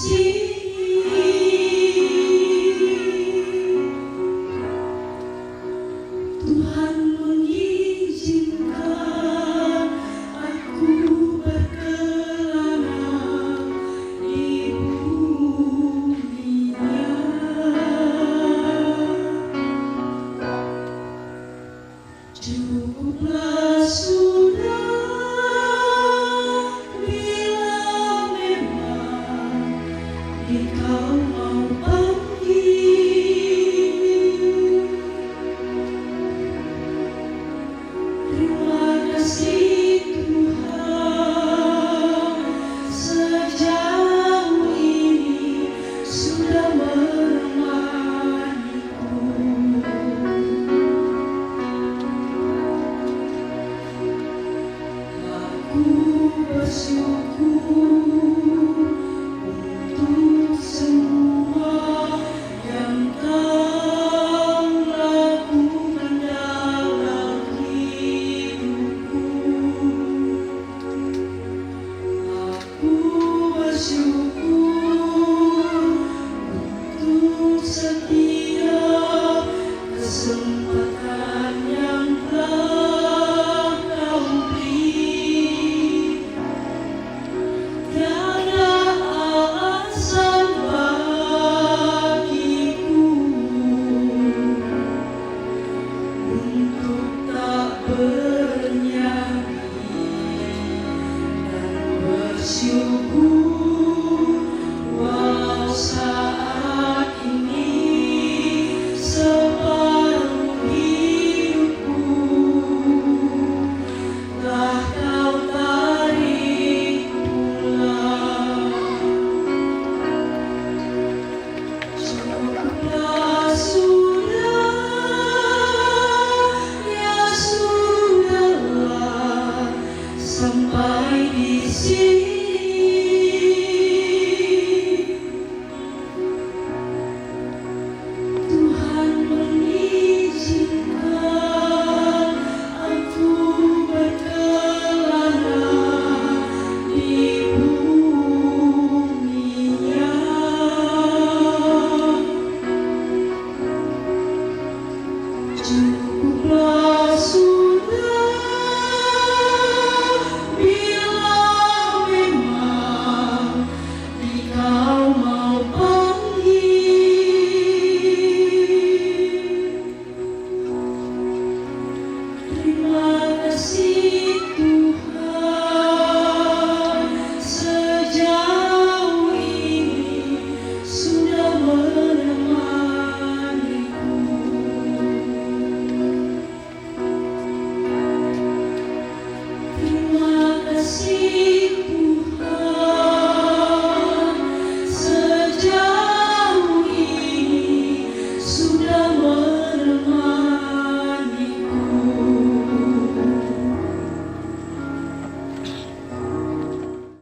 Tuhan mengizinkan aku berkelana di bumi-Nya. Cukuplah sudah bila memang Engkau mau panggil. Terima kasih Tuhan, sejauh ini sudah menemaniku. Aku bersyukur untuk semua yang Kau lakukan dalam hidupku. Aku bersyukur untuk setiap kesempatan yang telah Kau beri. Tiada alasan bagiku untuk tak bernyanyi dan bersyukur walau saat ini separuh hidupku telah Kau tarik pulang. Cukuplah sudah, ya sudahlah, sampai di sini.